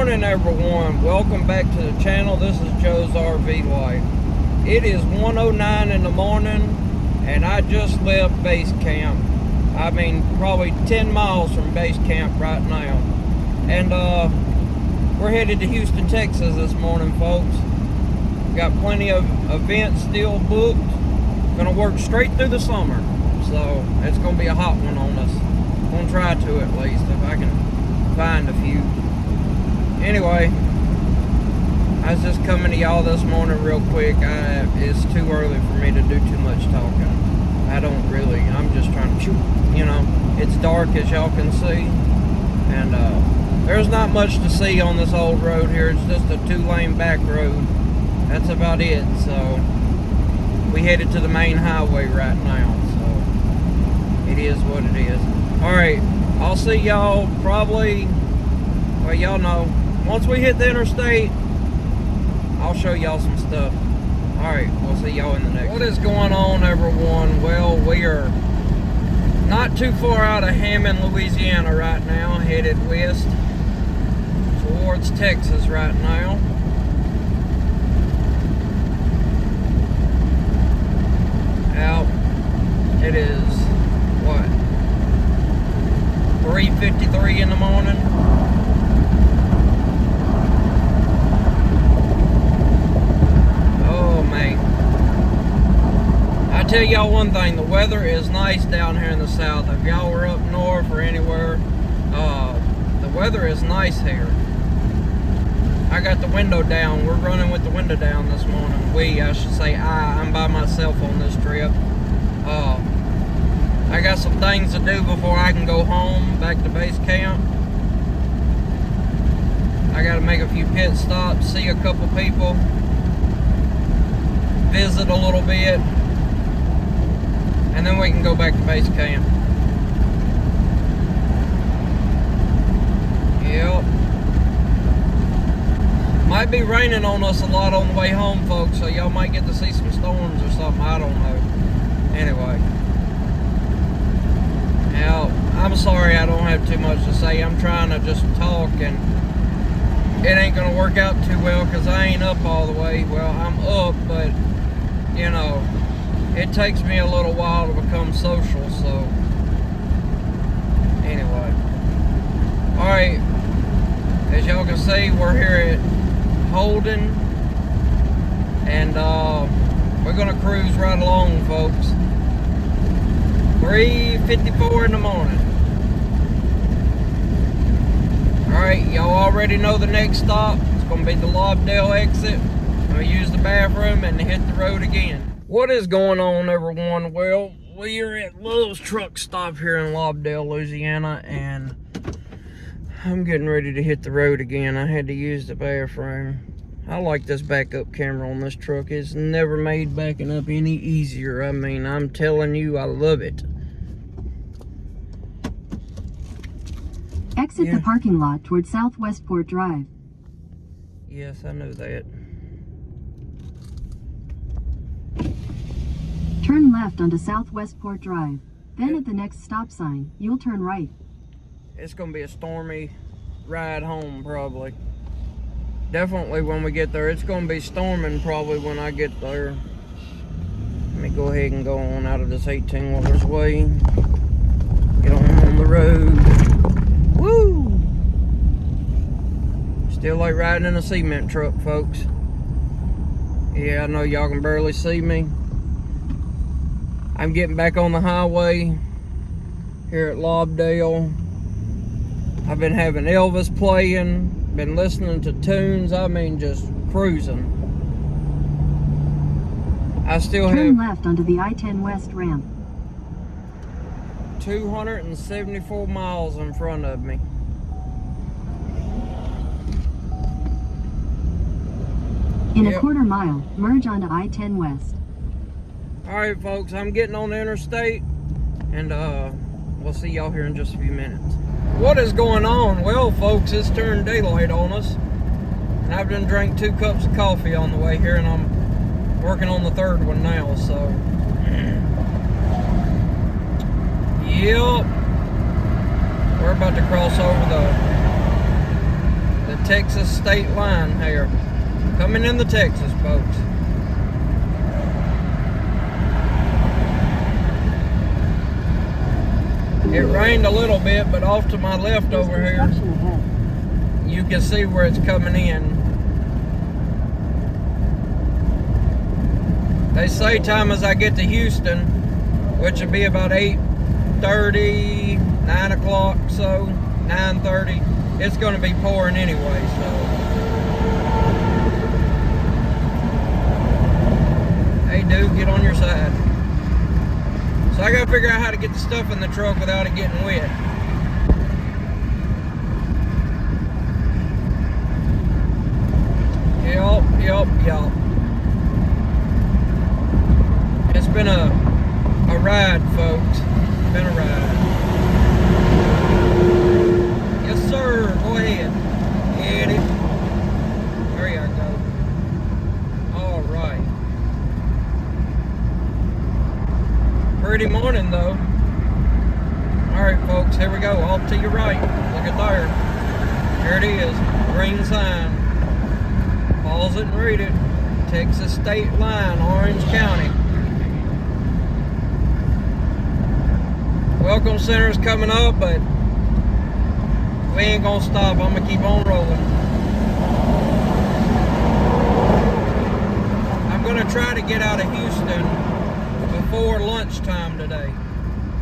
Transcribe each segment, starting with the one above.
morning, everyone. Welcome back to the channel. This is Joe's RV Life. It is 1:09 in the morning and I just left base camp. I mean, probably 10 miles from base camp right now. And we're headed to Houston, Texas this morning, folks. We got plenty of events still booked. Gonna work straight through the summer. So it's gonna be a hot one on us. Gonna try to, at least, if I can find a few. Anyway, I was just coming to y'all this morning real quick. It's too early for me to do too much talking. I'm just trying to shoot. You know, it's dark, as y'all can see, and there's not much to see on this old road here. It's just a 2-lane back road. That's about it. So we headed to the main highway right now, so it is what it is. Alright, I'll see y'all probably, well, y'all know, once we hit the interstate, I'll show y'all some stuff. Alright, we'll see y'all in the next. What is going on, everyone? Well, we are not too far out of Hammond, Louisiana right now, headed west towards Texas right now. Out, it is, what, 3:53 in the morning. Oh man, I tell y'all one thing, the weather is nice down here in the south. If y'all were up north or anywhere, the weather is nice here. I got the window down. We're running with the window down this morning. I should say I'm by myself on this trip. I got some things to do before I can go home, back to base camp. I gotta make a few pit stops, see a couple people, visit a little bit, and then we can go back to base camp. Yep. Might be raining on us a lot on the way home, folks, so y'all might get to see some storms or something, I don't know. Anyway. Now, I'm sorry I don't have too much to say. I'm trying to just talk, and it ain't gonna work out too well because I ain't up all the way. Well, I'm up, but, you know, it takes me a little while to become social, so. Anyway. Alright, as y'all can see, we're here at Holden, and we're gonna cruise right along, folks. 3:54 in the morning. Alright, y'all already know the next stop. It's gonna be the Lobdell exit. I'm gonna use the bathroom and hit the road again. What is going on, everyone? Well, we are at Love's Truck Stop here in Lobdell, Louisiana, and I'm getting ready to hit the road again. I had to use the bathroom. I like this backup camera on this truck. It's never made backing up any easier. I mean, I'm telling you, I love it. Exit the parking lot toward Southwestport Drive. Yes, I know that. Turn left onto Southwestport Drive. Then at the next stop sign, you'll turn right. It's gonna be a stormy ride home, probably. Definitely when we get there. It's gonna be storming probably when I get there. Let me go ahead and go on out of this 18-wheeler's way. Get on the road. Woo! Still like riding in a cement truck, folks. Yeah, I know y'all can barely see me. I'm getting back on the highway here at Lobdell. I've been having Elvis playing, been listening to tunes, I mean just cruising. I still Turn left onto the I-10 West ramp. 274 miles in front of me. In a quarter mile, merge onto I-10 West. Alright, folks, I'm getting on the interstate, and we'll see y'all here in just a few minutes. What is going on? Well, folks, it's turned daylight on us, and I've done drank 2 cups of coffee on the way here, and I'm working on the 3rd one now, so. Yep. We're about to cross over the Texas state line here. Coming into Texas, folks. It rained a little bit, but off to my left over here, you can see where it's coming in. They say time as I get to Houston, which would be about 8:30, 9 o'clock, so 9:30, it's going to be pouring anyway, so. Hey dude, get on your side. So I gotta figure out how to get the stuff in the truck without it getting wet. Yup. It's been a ride, folks. Been a ride. Yes, sir. Go ahead. Get it. There you go. All right. Pretty morning, though. All right, folks. Here we go. Off to your right. Look at there. Here it is. Green sign. Pause it and read it. Texas state line, Orange County. Welcome center's coming up, but we ain't gonna stop. I'm gonna keep on rolling. I'm gonna try to get out of Houston before lunchtime today.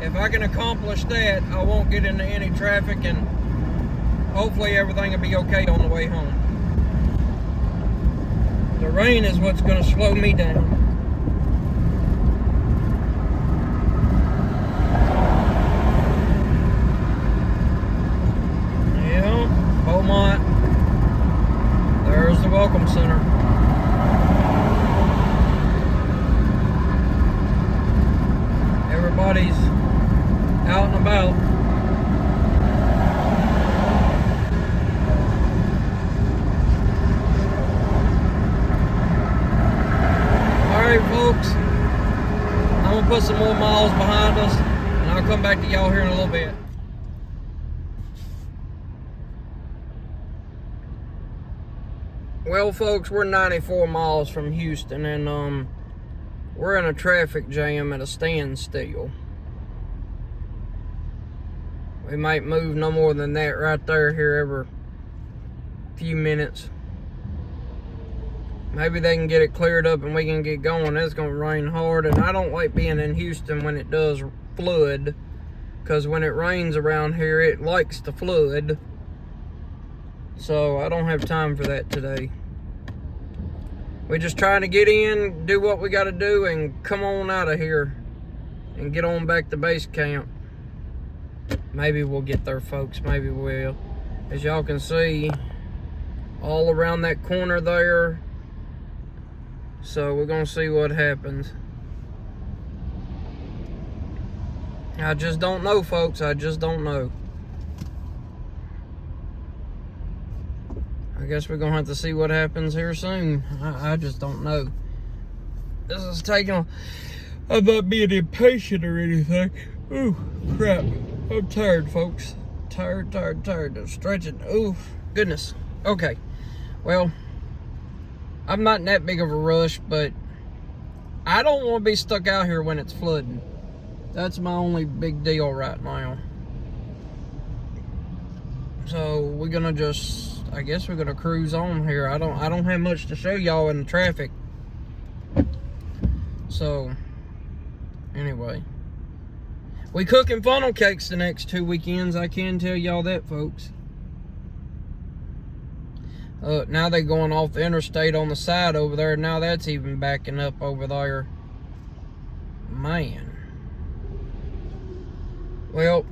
If I can accomplish that, I won't get into any traffic, and hopefully everything will be okay on the way home. The rain is what's gonna slow me down. Beaumont. There's the Welcome Center. Everybody's out and about. Alright, folks. I'm going to put some more miles behind us, and I'll come back to y'all here in a little bit. Well, folks, we're 94 miles from Houston, and we're in a traffic jam at a standstill. We might move no more than that right there here every few minutes. Maybe they can get it cleared up and we can get going. It's going to rain hard, and I don't like being in Houston when it does flood, because when it rains around here, it likes to flood. So I don't have time for that today. We're just trying to get in, do what we got to do, and come on out of here and get on back to base camp. Maybe we'll get there, folks. Maybe we'll. As y'all can see, all around that corner there. So we're going to see what happens. I just don't know, folks. I just don't know. I guess we're going to have to see what happens here soon. I just don't know. This is taking... I'm not being impatient or anything. Ooh, crap. I'm tired, folks. Tired. I'm stretching. Ooh, goodness. Okay. Well, I'm not in that big of a rush, but I don't want to be stuck out here when it's flooding. That's my only big deal right now. So we're gonna just, I guess we're gonna cruise on here. I don't have much to show y'all in the traffic. So anyway, we cooking funnel cakes the next 2 weekends. I can tell y'all that, folks. Now they're going off the interstate on the side over there. Now that's even backing up over there. Man. Well,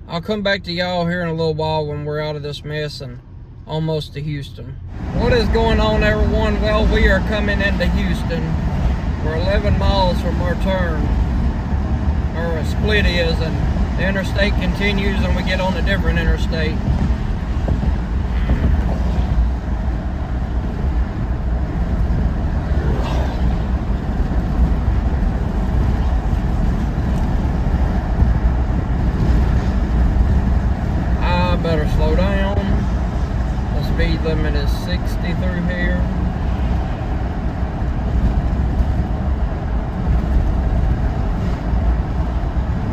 I'll come back to y'all here in a little while when we're out of this mess and almost to Houston. What is going on, everyone? Well, we are coming into Houston. We're 11 miles from our turn, or a split is, and the interstate continues and we get on a different interstate. Better slow down.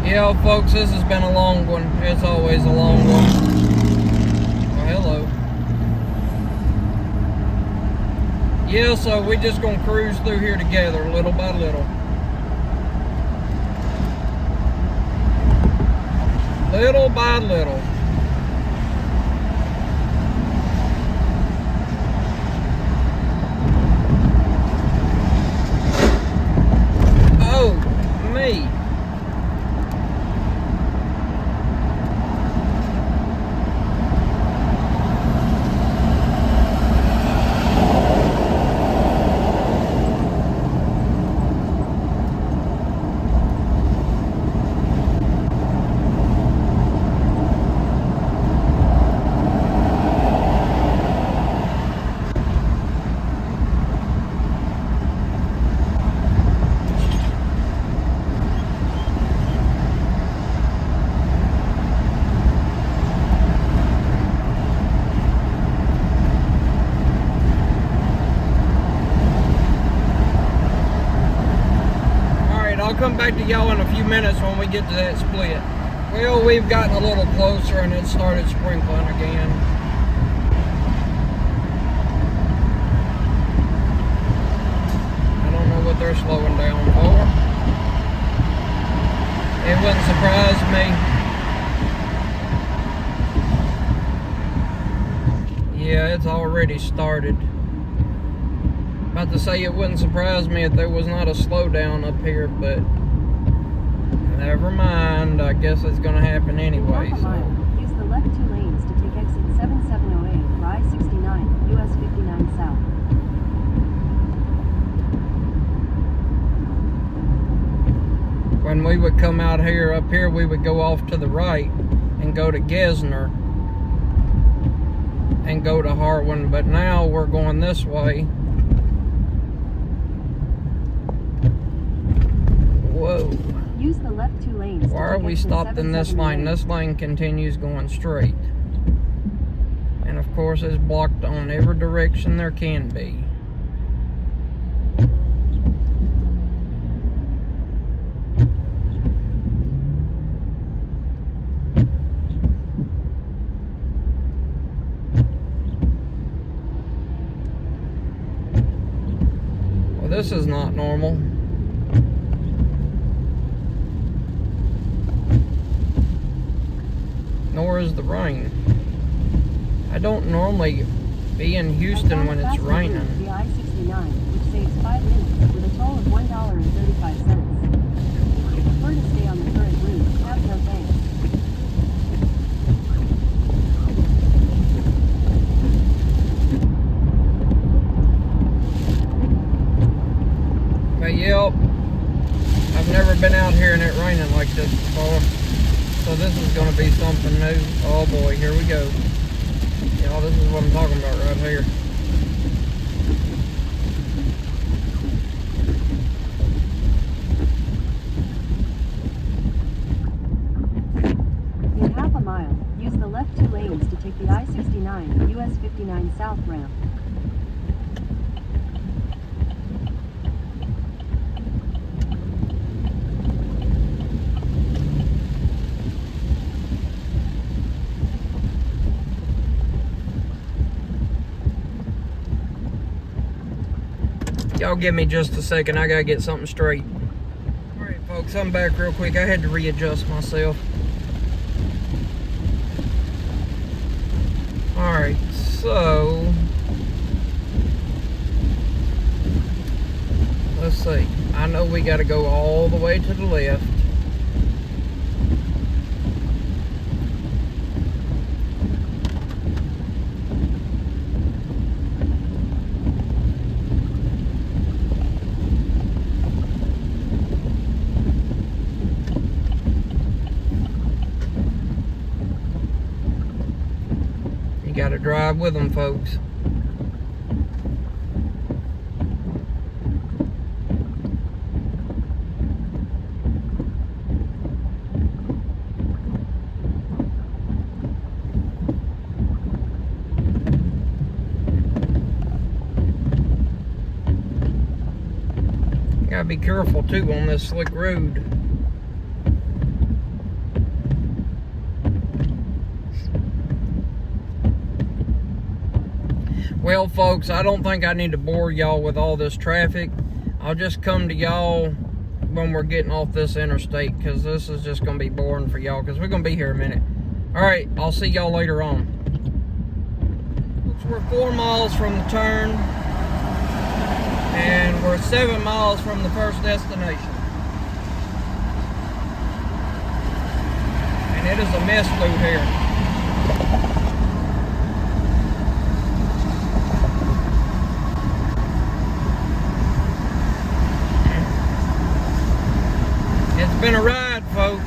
Yeah, folks, this has been a long one. It's always a long one. Well, hello. Yeah, so we're just gonna cruise through here together, little by little. Little by little. Oh, me. I'll come back to y'all in a few minutes when we get to that split. Well, we've gotten a little closer and it started sprinkling again. I don't know what they're slowing down for. It wouldn't surprise me. Yeah, it's already started. About to say it wouldn't surprise me if there was not a slowdown up here, but never mind. I guess it's going to happen anyway. In half a mile, use the left 2 lanes to take exit 7708 for I-69, US 59 South. When we would come out here, up here, we would go off to the right and go to Gesner and go to Hartwin, but now we're going this way. Whoa. Use the left 2 lanes. Why are we stopped in this lane? This lane continues going straight. And of course it's blocked on every direction there can be. Well, this is not normal. Nor is the rain. I don't normally be in Houston when it's raining. The I-69, which saves 5 minutes with a toll of $1.35. If you prefer to stay on the current route, have no thanks. But yep, I've never been out here and it raining like this before. So this is going to be something new. Oh boy, here we go. Y'all, this is what I'm talking about right here. In half a mile, use the left 2 lanes to take the I-69, US 59 South ramp. Y'all give me just a second, I gotta get something straight. Alright folks, I'm back real quick. I had to readjust myself. Alright, so let's see. I know we gotta go all the way to the left. Got to drive with them, folks. Gotta be careful too on this slick road. Well, folks, I don't think I need to bore y'all with all this traffic. I'll just come to y'all when we're getting off this interstate, because this is just going to be boring for y'all, because we're going to be here a minute. All right, I'll see y'all later on. Folks, we're 4 miles from the turn, and we're 7 miles from the first destination. And it is a mess through here. It's been a ride, folks.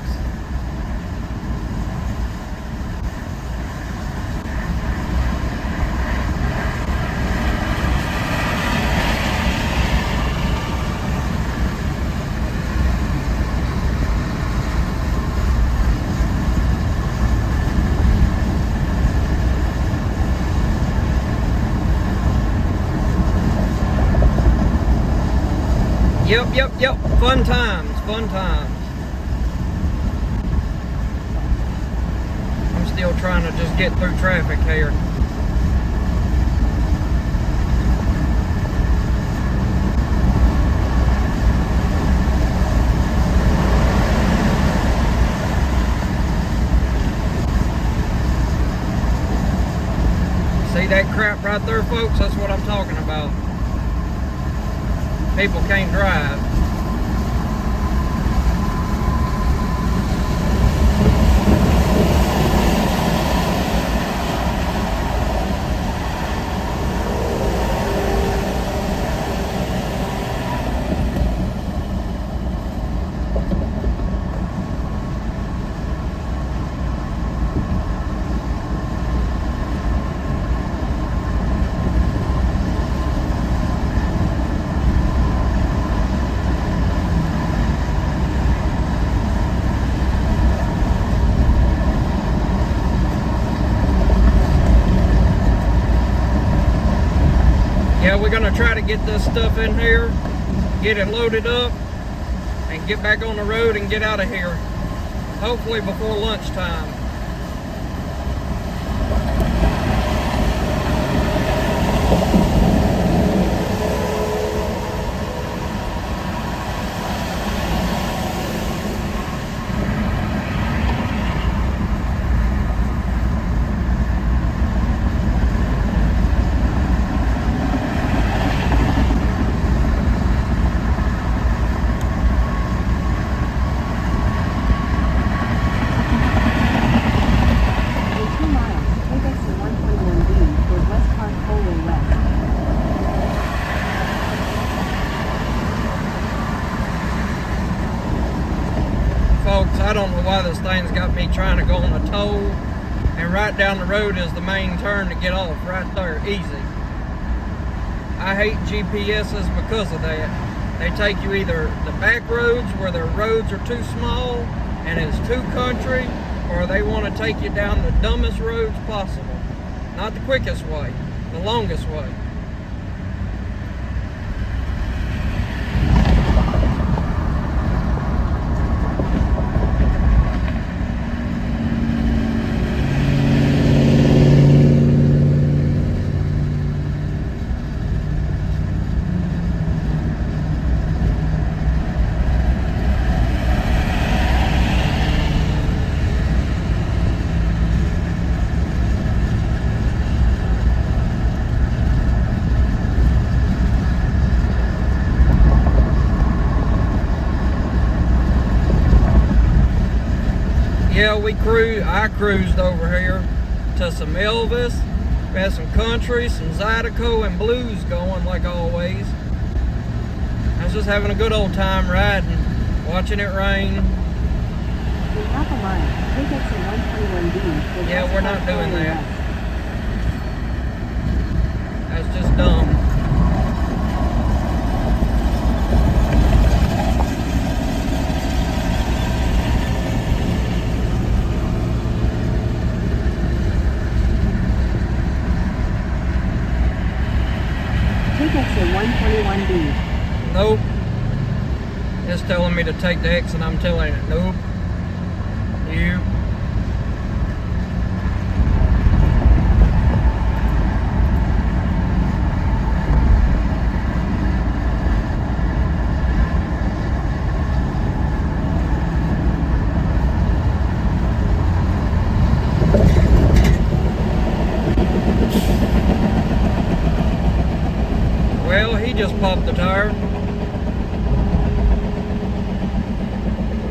Yep. Fun times. I'm still trying to just get through traffic here. See that crap right there, folks? That's what I'm talking about. People can't drive. Yeah, we're gonna try to get this stuff in here, get it loaded up, and get back on the road and get out of here. Hopefully before lunchtime. I don't know why this thing's got me trying to go on a toll, and right down the road is the main turn to get off right there, easy. I hate GPSs because of that. They take you either the back roads where the roads are too small and it's too country, or they want to take you down the dumbest roads possible. Not the quickest way, the longest way. Yeah, I cruised over here to some Elvis. We had some country, some Zydeco, and blues going like always. I was just having a good old time riding, watching it rain. In half a mile, take exit 121B. Yeah, we're not doing that. That's just dumb. Take exit 121B. Nope. It's telling me to take the exit, I'm telling it, nope. You. pop the tire.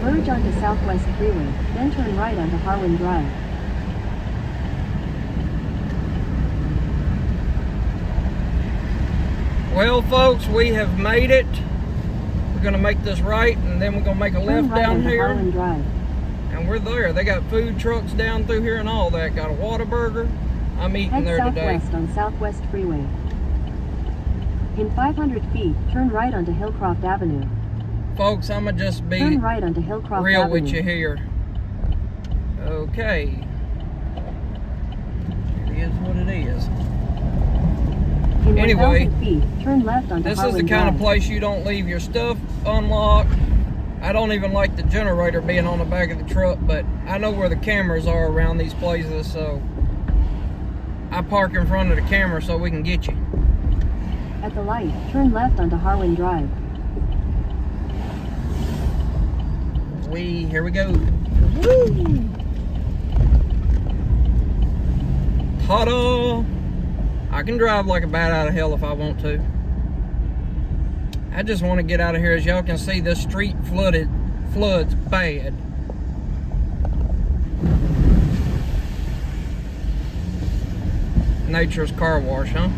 Merge onto Southwest Freeway, then turn right onto Harwin Drive. Well, folks, we have made it. We're gonna make this right, and then we're gonna make a Turn left right down onto here. Harwin Drive. And we're there. They got food trucks down through here and all that. Got a Whataburger. I'm eating Head there today. southwest on Southwest Freeway. In 500 feet, turn right onto Hillcroft Avenue. Folks, I'm gonna just be Turn right onto Hillcroft real Avenue. with you here. Okay. It is what it is. In Anyway, 1,000 feet, turn left onto This Harwin is the kind of Drive. place you don't leave your stuff unlocked. I don't even like the generator being on the back of the truck, but I know where the cameras are around these places, so I park in front of the camera so we can get you. At the light, turn left onto Harwin Drive. Here we go. Woo! Ta-da! I can drive like a bat out of hell if I want to. I just want to get out of here. As y'all can see, this street floods bad. Nature's car wash, huh?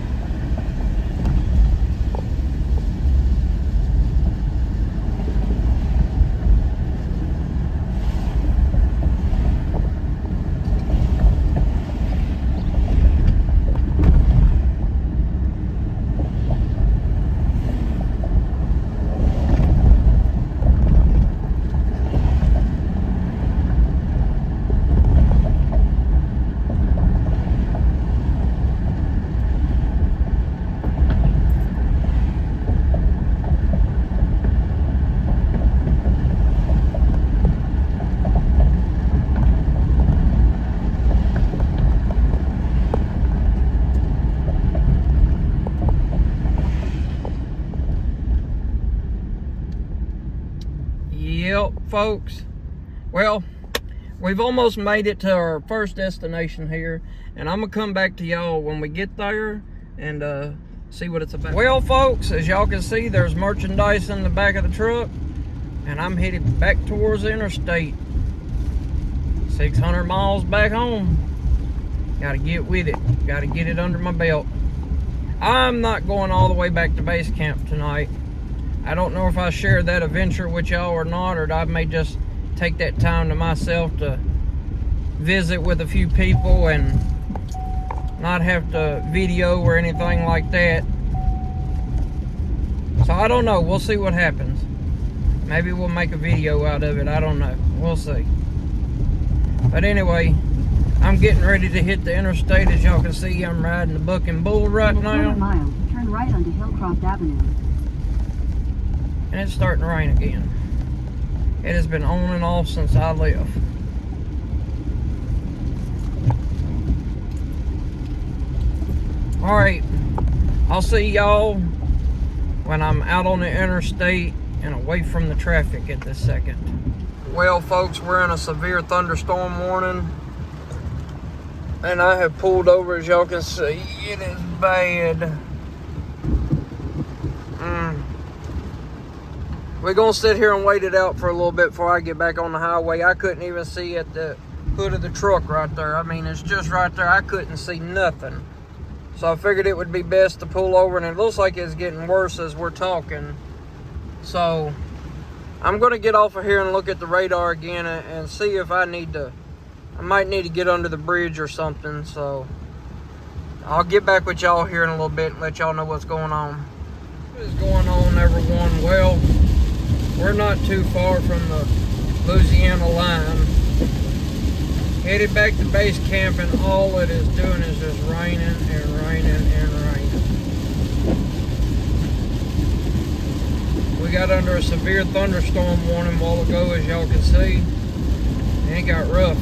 Yep, folks. Well, we've almost made it to our first destination here, and I'm gonna come back to y'all when we get there and see what it's about. Well, folks, as y'all can see, there's merchandise in the back of the truck, and I'm headed back towards the interstate. 600 miles back home. Gotta get with it. Gotta get it under my belt. I'm not going all the way back to base camp tonight. I don't know if I shared that adventure with y'all or not, or I may just take that time to myself to visit with a few people and not have to video or anything like that. So I don't know. We'll see what happens. Maybe we'll make a video out of it. I don't know. We'll see. But anyway, I'm getting ready to hit the interstate. As y'all can see, I'm riding the Bucking Bull right In a quarter now. mile, turn right onto Hillcroft Avenue. And it's starting to rain again. It has been on and off since I left. Alright, I'll see y'all when I'm out on the interstate and away from the traffic at this second. Well, folks, we're in a severe thunderstorm warning, and I have pulled over. As y'all can see, it is bad. We're gonna sit here and wait it out for a little bit before I get back on the highway. I couldn't even see at the hood of the truck right there. I mean, it's just right there. I couldn't see nothing. So I figured it would be best to pull over, and it looks like it's getting worse as we're talking. So I'm gonna get off of here and look at the radar again and see if I might need to get under the bridge or something. So I'll get back with y'all here in a little bit and let y'all know what's going on. What is going on, everyone? Well, we're not too far from the Louisiana line. Headed back to base camp, and all it is doing is just raining and raining and raining. We got under a severe thunderstorm warning a while ago, as y'all can see. And it got rough.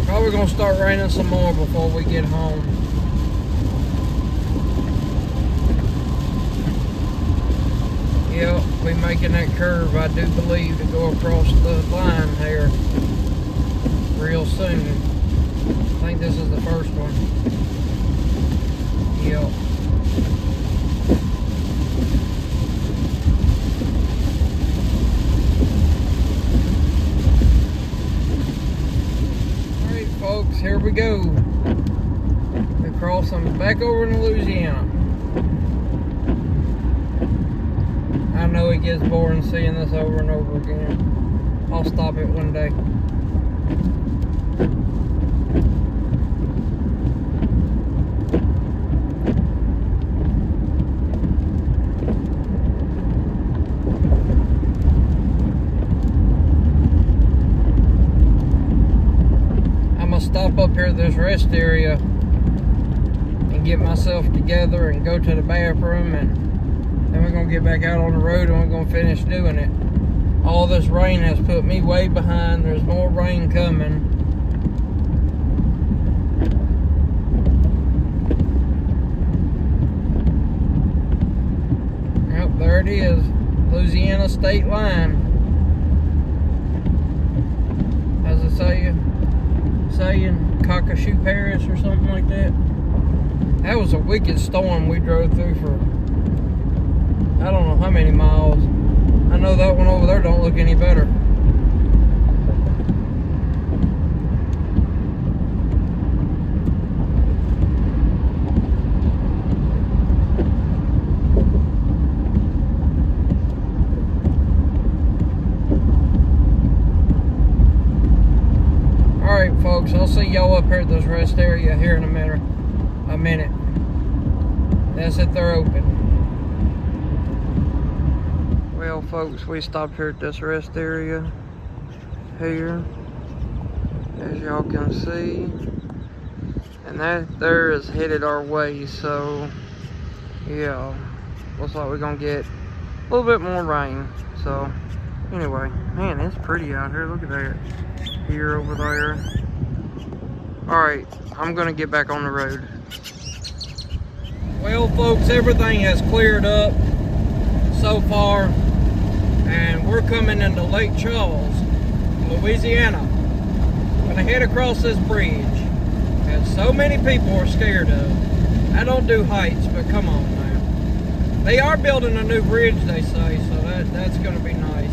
Probably gonna start raining some more before we get home. Yep, we making that curve, I do believe, to go across the line here. real soon. I think this is the first one. Yep. Alright folks, here we go. We're crossing back over into Louisiana. I know it gets boring seeing this over and over again. I'll stop it one day. I'm gonna stop up here at this rest area and get myself together and go to the bathroom, and then we're gonna get back out on the road and we're gonna finish doing it. All this rain has put me way behind. There's more rain coming. Yep, there it is. Louisiana state line. How's it saying Cockashoe Parish or something like that? That was a wicked storm we drove through for I don't know how many miles. I know that one over there don't look any better. Alright folks, I'll see y'all up here at this rest area here in a minute. That's it, they're open. Well folks, we stopped here at this rest area here, as y'all can see, and that there is headed our way. So yeah, looks like we're gonna get a little bit more rain. So anyway, man, it's pretty out here. Look at that, here, over there. All right, I'm gonna get back on the road. Well folks, everything has cleared up so far, and we're coming into Lake Charles, Louisiana. Gonna head across this bridge that so many people are scared of. I don't do heights, but come on man. They are building a new bridge, they say, so that's gonna be nice.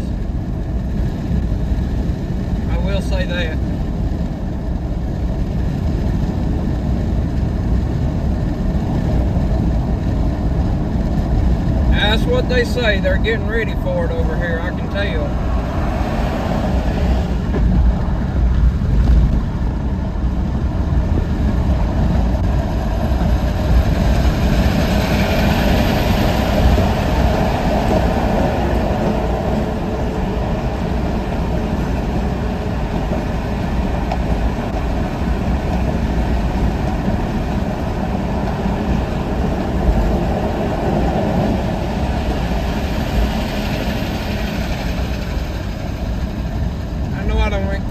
I will say that. That's what they say. They're getting ready for it over here, I can tell.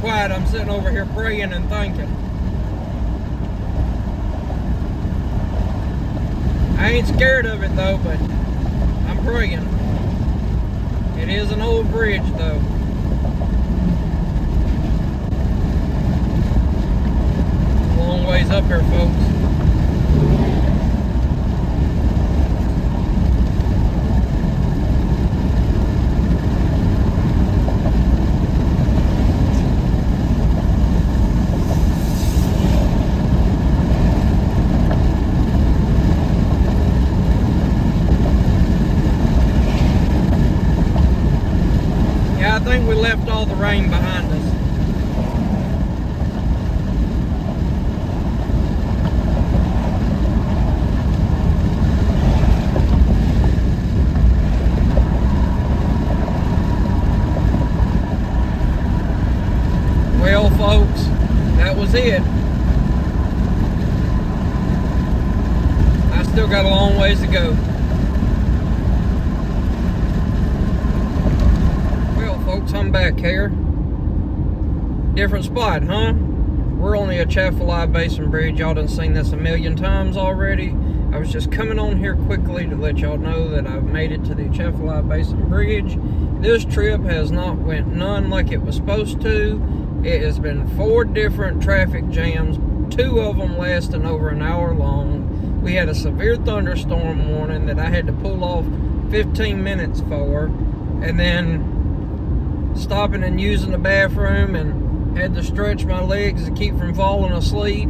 Quiet, I'm sitting over here praying and thinking. I ain't scared of it though, but I'm praying. It is an old bridge though. A long ways up here, folks. I think we left all the rain behind us. Well, folks, that was it. I still got a long ways to go. Folks, I'm back here. Different spot, huh? We're on the Atchafalaya Basin Bridge. Y'all done seen this a million times already. I was just coming on here quickly to let y'all know that I've made it to the Atchafalaya Basin Bridge. This trip has not went none like it was supposed to. It has been 4 different traffic jams, 2 of them lasting over an hour long. We had a severe thunderstorm warning that I had to pull off 15 minutes for, and then stopping and using the bathroom and had to stretch my legs to keep from falling asleep.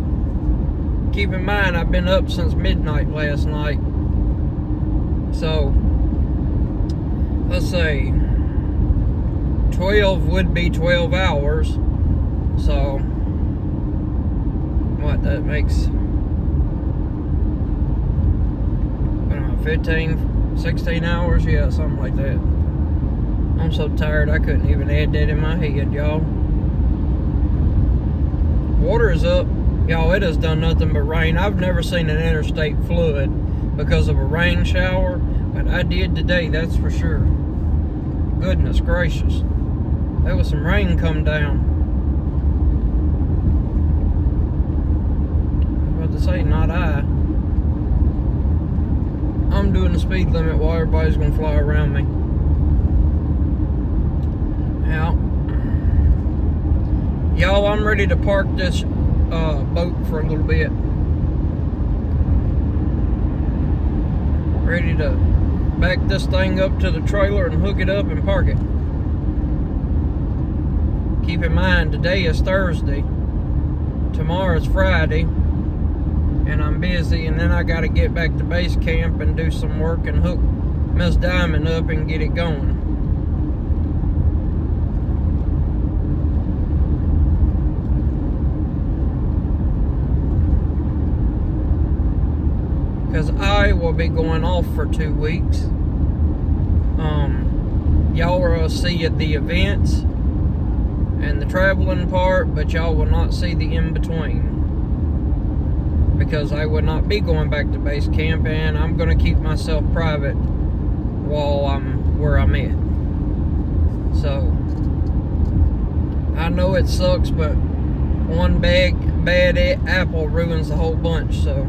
Keep in mind, I've been up since midnight last night. So, let's say 12 would be 12 hours. So, what, that makes, I don't know, 15, 16 hours? Yeah, something like that. I'm so tired I couldn't even add that in my head, y'all. Water is up. Y'all, it has done nothing but rain. I've never seen an interstate flood because of a rain shower, but I did today, that's for sure. Goodness gracious. There was some rain come down. I was about to say, not I. I'm doing the speed limit while everybody's gonna fly around me. Now, y'all, I'm ready to park this boat for a little bit. Ready to back this thing up to the trailer and hook it up and park it. Keep in mind, today is Thursday, tomorrow is Friday, and I'm busy, and then I got to get back to base camp and do some work and hook Miss Diamond up and get it going. Because I will be going off for 2 weeks. Y'all will see at the events and the traveling part, but y'all will not see the in-between. Because I will not be going back to base camp, and I'm going to keep myself private while I'm where I'm at. So, I know it sucks, but one bad apple ruins the whole bunch, so.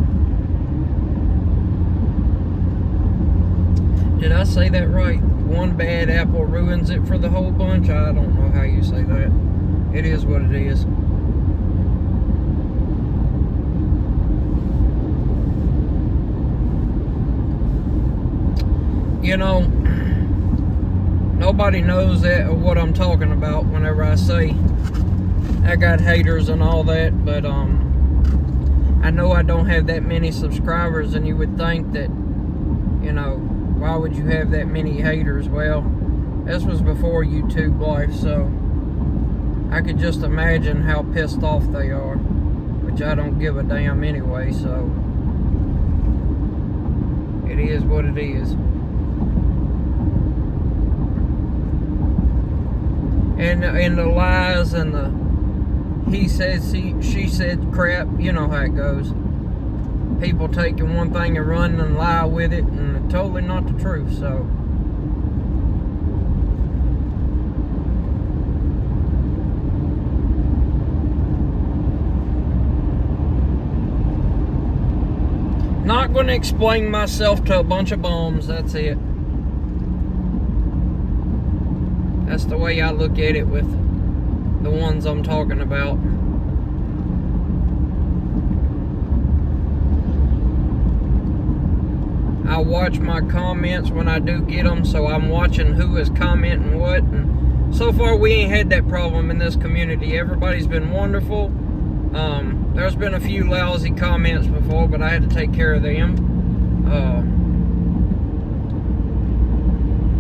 Did I say that right? One bad apple ruins it for the whole bunch? I don't know how you say that. It is what it is. You know, nobody knows that or what I'm talking about whenever I say I got haters and all that, but I know I don't have that many subscribers, and you would think that, you know, why would you have that many haters? Well, this was before YouTube life, so I could just imagine how pissed off they are, which I don't give a damn anyway, so it is what it is. And the lies and the he said, she said crap, you know how it goes. People taking one thing and running and lie with it, and it's totally not the truth, so. Not going to explain myself to a bunch of bums, that's it. That's the way I look at it with the ones I'm talking about. I watch my comments when I do get them, so I'm watching who is commenting what, and so far we ain't had that problem in this community. Everybody's been wonderful. There's been a few lousy comments before, but I had to take care of them.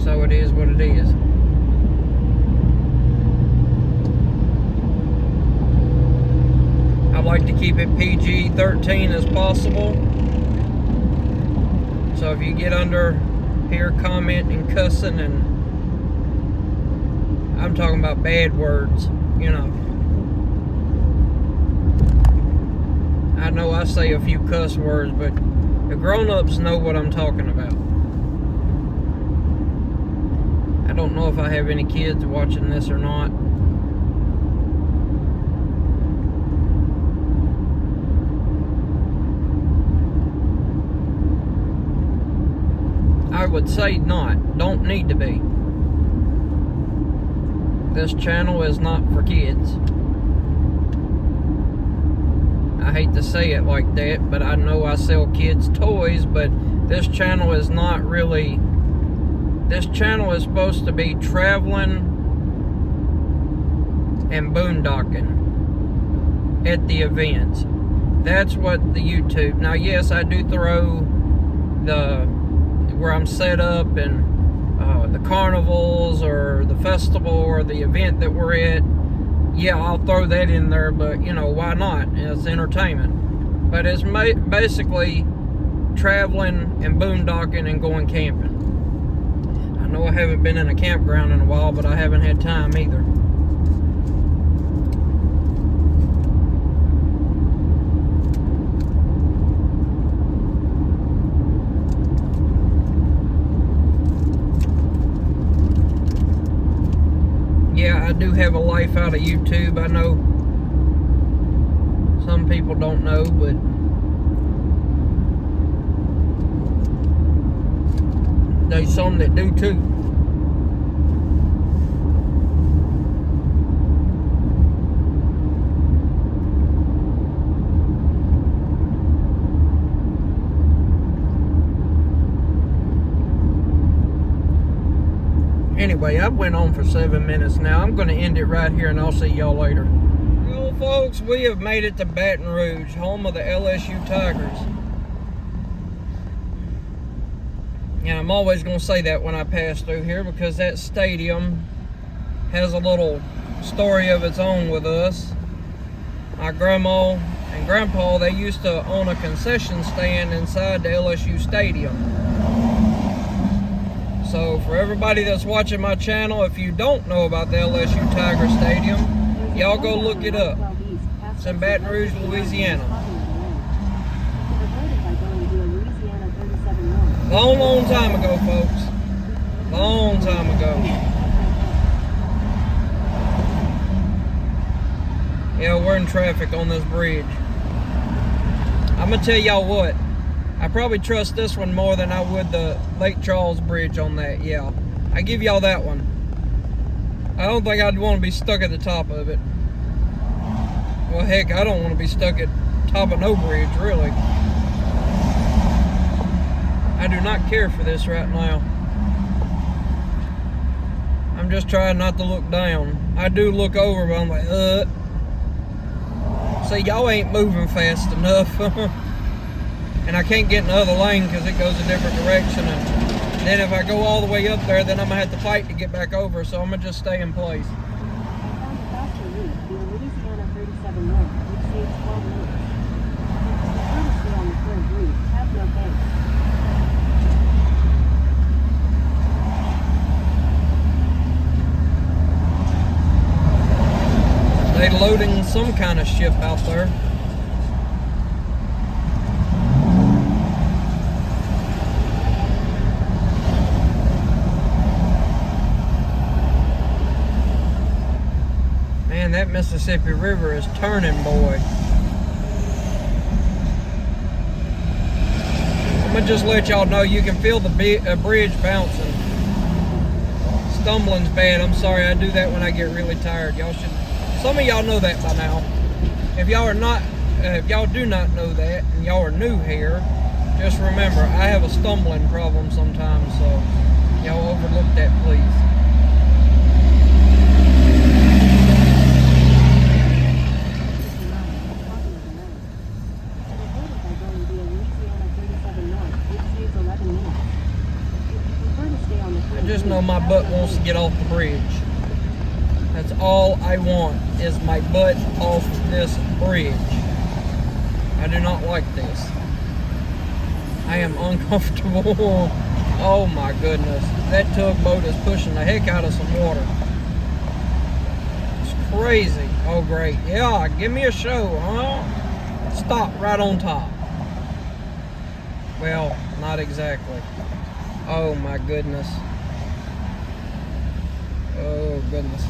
So it is what it is. I like to keep it PG-13 as possible. So if you get under here commenting, cussing, and I'm talking about bad words, you know. I know I say a few cuss words, but the grown-ups know what I'm talking about. I don't know if I have any kids watching this or not. I would say not. Don't need to be. This channel is not for kids. I hate to say it like that, but I know I sell kids toys, but this channel is not really, this channel is supposed to be traveling and boondocking at the events. That's what the YouTube. Now, yes, I do throw the where I'm set up and the carnivals or the festival or the event that we're at. Yeah, I'll throw that in there, but you know, why not? It's entertainment. But it's basically traveling and boondocking and going camping. I know I haven't been in a campground in a while, but I haven't had time either. Yeah, I do have a life out of YouTube. I know some people don't know, but there's some that do too. Anyway, I've went on for 7 minutes now. I'm going to end it right here, and I'll see y'all later. Well, folks, we have made it to Baton Rouge, home of the LSU Tigers. And I'm always going to say that when I pass through here, because that stadium has a little story of its own with us. My grandma and grandpa, they used to own a concession stand inside the LSU stadium. So for everybody that's watching my channel, if you don't know about the LSU Tiger Stadium, y'all go look it up. It's in Baton Rouge, Louisiana. Long, long time ago, folks. Long time ago. Yeah, we're in traffic on this bridge. I'm gonna tell y'all what. I probably trust this one more than I would the Lake Charles Bridge on that. Yeah, I give y'all that one. I don't think I'd want to be stuck at the top of it. Well, heck, I don't want to be stuck at the top of no bridge, really. I do not care for this right now. I'm just trying not to look down. I do look over, but I'm like, See, y'all ain't moving fast enough. And I can't get in the other lane because it goes a different direction. And then if I go all the way up there, then I'm going to have to fight to get back over. So I'm going to just stay in place. I found a faster route via Louisiana 37 North, which saves 12 minutes. If you prefer to stay on the current route, have no thanks. They loading some kind of ship out there. Man, that Mississippi River is turning, boy. I'm gonna just let y'all know you can feel the bridge bouncing. Stumbling's bad. I'm sorry, I do that when I get really tired. Y'all should. Some of y'all know that by now. If y'all are not, if y'all do not know that, and y'all are new here, just remember I have a stumbling problem sometimes. So y'all overlook that, please. I just know my butt wants to get off the bridge. That's all I want, is my butt off this bridge. I do not like this. I am uncomfortable. Oh my goodness. That tugboat is pushing the heck out of some water. It's crazy. Oh great. Yeah, give me a show, huh? Stop right on top. Well, not exactly. Oh my goodness. Oh goodness.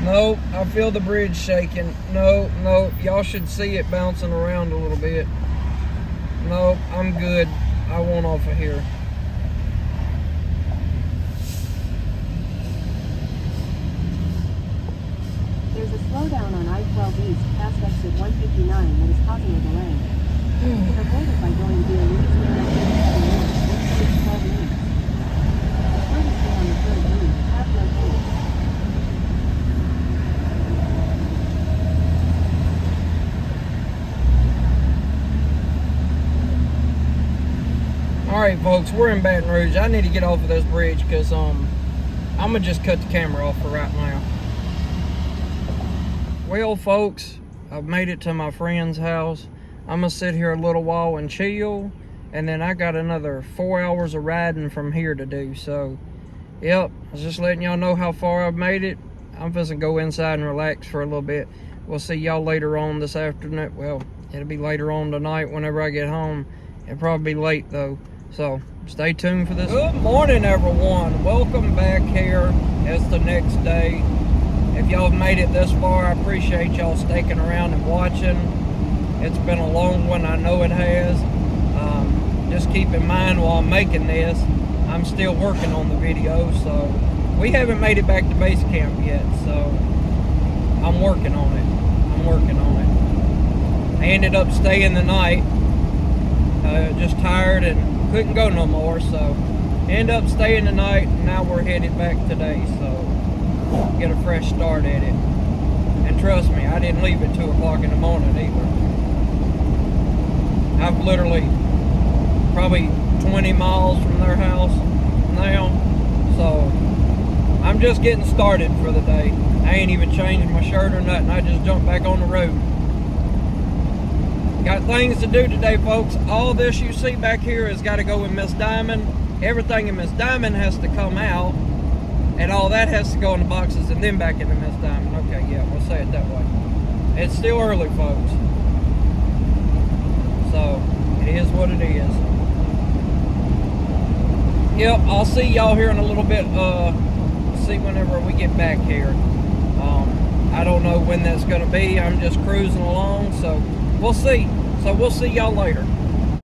No, I feel the bridge shaking. No, y'all should see it bouncing around a little bit. No, I'm good. I want off of here. There's There's a slowdown on I-12 East past exit 159 that is causing a delay. You can avoid it by going via Louisiana 37 North, which takes 12 minutes. Prefer to stay on the third route, have no tolls. Alright folks, we're in Baton Rouge. I need to get off of this bridge because I'm gonna just cut the camera off for right now. Well folks, I've made it to my friend's house. I'm gonna sit here a little while and chill, and then I got another 4 hours of riding from here to do. So yep, I was just letting y'all know how far I've made it. I'm just gonna go inside and relax for a little bit. We'll see y'all later on this afternoon. Well, it'll be later on tonight whenever I get home. It'll probably be late though. So stay tuned for this. Good morning everyone. Welcome back here. It's the next day. If y'all have made it this far, I appreciate y'all sticking around and watching. It's been a long one, I know it has. Just keep in mind while I'm making this, I'm still working on the video, so we haven't made it back to base camp yet, so I'm working on it. I ended up staying the night, just tired and couldn't go no more, so ended up staying the night, and now we're headed back today, so get a fresh start at it. And trust me, I didn't leave at 2 o'clock in the morning either. I've literally probably 20 miles from their house now, so I'm just getting started for the day. I ain't even changing my shirt or nothing. I just jumped back on the road. Got things to do today, folks. All this you see back here has got to go with Miss Diamond. Everything in Miss Diamond has to come out, and all that has to go in the boxes and then back into Miss Diamond. Okay, yeah, we'll say it that way. It's still early, folks. So, it is what it is. Yep, I'll see y'all here in a little bit. See whenever we get back here. I don't know when that's going to be. I'm just cruising along, so we'll see. So we'll see y'all later.